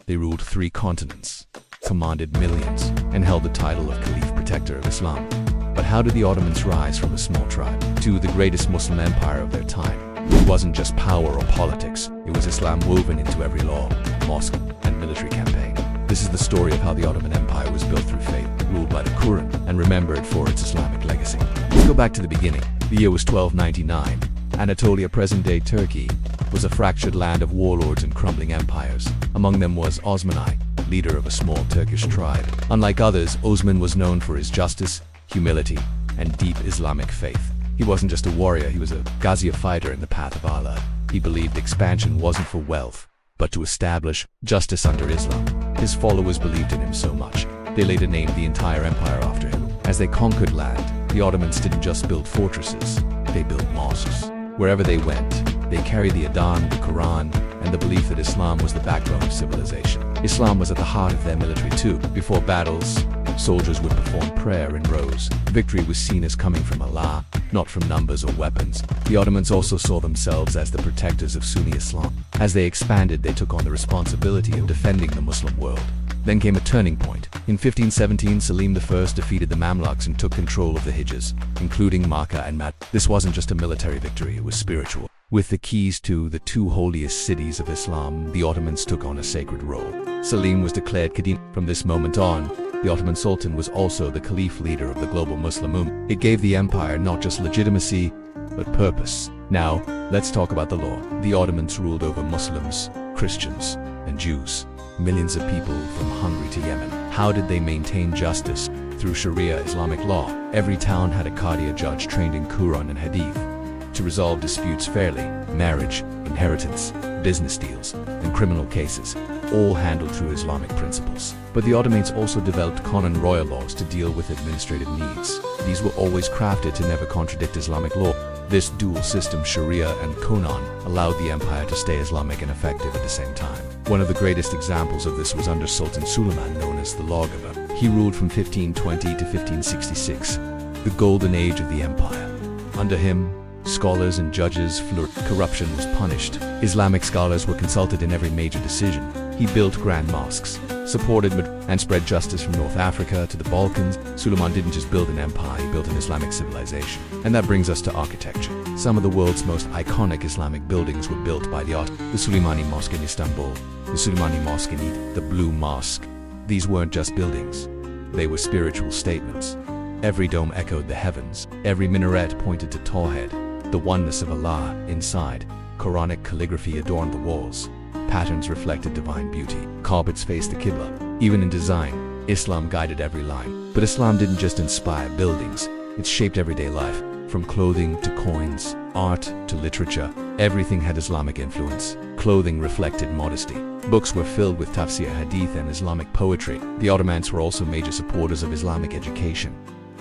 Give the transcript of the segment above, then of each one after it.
They ruled 3 continents, commanded millions, and held the title of Caliph Protector of Islam. But how did the Ottomans rise from a small tribe to the greatest Muslim empire of their time? It wasn't just power or politics, it was Islam woven into every law, mosque, and military campaign. This is the story of how the Ottoman Empire was built through faith, ruled by the Quran, and remembered for its Islamic legacy. Let's go back to the beginning. The year was 1299. Anatolia, present-day Turkey, was a fractured land of warlords and crumbling empires. Among them was Osman, leader of a small Turkish tribe. Unlike others, Osman was known for his justice, humility, and deep Islamic faith. He wasn't just a warrior, he was a ghazi, fighter in the path of Allah. He believed expansion wasn't for wealth, but to establish justice under Islam. His followers believed in him so much, they later named the entire empire after him. As they conquered land, the Ottomans didn't just build fortresses, they built mosques. Wherever they went, they carried the Adhan, the Quran, and the belief that Islam was the backbone of civilization. Islam was at the heart of their military too. Before battles, soldiers would perform prayer in rows. Victory was seen as coming from Allah, not from numbers or weapons. The Ottomans also saw themselves as the protectors of Sunni Islam. As they expanded, they took on the responsibility of defending the Muslim world. Then came a turning point. In 1517, Selim I defeated the Mamluks and took control of the Hijaz, including Makkah and Mad. This wasn't just a military victory, it was spiritual. With the keys to the 2 holiest cities of Islam, the Ottomans took on a sacred role. Selim was declared Khedive. From this moment on, the Ottoman Sultan was also the Caliph, leader of the global Muslim Ummah. It gave the empire not just legitimacy, but purpose. Now, let's talk about the law. The Ottomans ruled over Muslims, Christians, and Jews. Millions of people from Hungary to Yemen. How did they maintain justice? Through Sharia Islamic law. Every town had a Qadi, judge trained in Quran and Hadith, to resolve disputes fairly. Marriage, inheritance, business deals, and criminal cases, all handled through Islamic principles. But the Ottomans also developed Qanun, royal laws, to deal with administrative needs. These were always crafted to never contradict Islamic law. This dual system, Sharia and Qanun, allowed the empire to stay Islamic and effective at the same time. One of the greatest examples of this was under Sultan Suleiman, known as the Lawgiver. He ruled from 1520 to 1566, the golden age of the empire. Under him, scholars and judges flourished. Corruption was punished. Islamic scholars were consulted in every major decision. He built grand mosques, supported and spread justice from North Africa to the Balkans. Suleiman didn't just build an empire, he built an Islamic civilization. And that brings us to architecture. Some of the world's most iconic Islamic buildings were built by the Ottomans. The Suleimani Mosque in Istanbul, the Suleimani Mosque in Egypt, the Blue Mosque. These weren't just buildings, they were spiritual statements. Every dome echoed the heavens, every minaret pointed to Tawhid, the oneness of Allah. Inside, Quranic calligraphy adorned the walls. Patterns reflected divine beauty. Carpets faced the Qibla. Even in design, Islam guided every line. But Islam didn't just inspire buildings, it shaped everyday life. From clothing to coins, art to literature, everything had Islamic influence. Clothing reflected modesty. Books were filled with tafsir, hadith, and Islamic poetry. The Ottomans were also major supporters of Islamic education.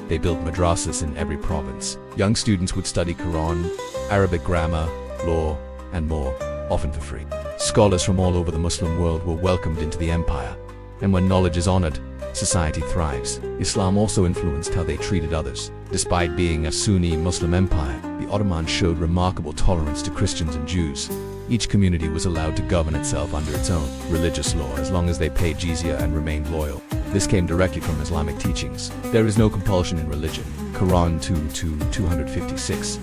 They built madrasas in every province. Young students would study Quran, Arabic grammar, law, and more, often for free. Scholars from all over the Muslim world were welcomed into the empire. And when knowledge is honored, society thrives. Islam also influenced how they treated others. Despite being a Sunni Muslim empire, the Ottomans showed remarkable tolerance to Christians and Jews. Each community was allowed to govern itself under its own religious law as long as they paid jizya and remained loyal. This came directly from Islamic teachings. There is no compulsion in religion. Quran 2:256.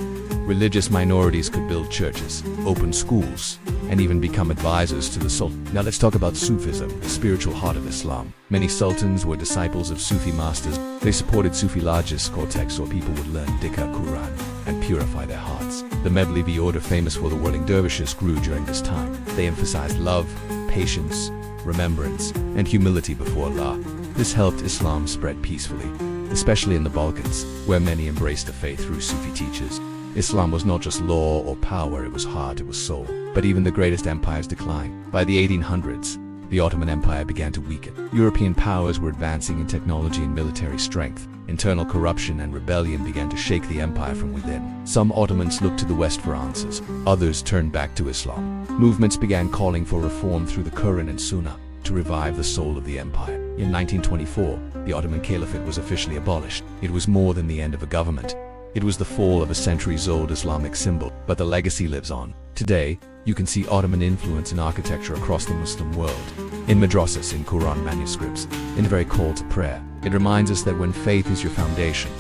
Religious minorities could build churches, open schools, and even become advisors to the Sultan. Now let's talk about Sufism, the spiritual heart of Islam. Many sultans were disciples of Sufi masters. They supported Sufi lodges or texts where people would learn Dhikr Quran and purify their hearts. The Mevlevi order, famous for the whirling dervishes, grew during this time. They emphasized love, patience, remembrance, and humility before Allah. This helped Islam spread peacefully, especially in the Balkans, where many embraced the faith through Sufi teachers. Islam was not just law or power, it was heart, it was soul. But even the greatest empires declined. By the 1800s, the Ottoman Empire began to weaken. European powers were advancing in technology and military strength. Internal corruption and rebellion began to shake the empire from within. Some Ottomans looked to the West for answers. Others turned back to Islam. Movements began calling for reform through the Quran and Sunnah to revive the soul of the empire. In 1924, the Ottoman Caliphate was officially abolished. It was more than the end of a government. It was the fall of a centuries-old Islamic symbol, but the legacy lives on. Today, you can see Ottoman influence in architecture across the Muslim world. In madrasas, in Quran manuscripts, in the very call to prayer. It reminds us that when faith is your foundation,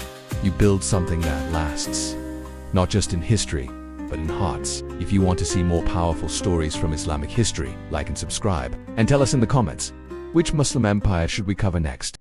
you build something that lasts. Not just in history, but in hearts. If you want to see more powerful stories from Islamic history, like and subscribe. And tell us in the comments, which Muslim empire should we cover next?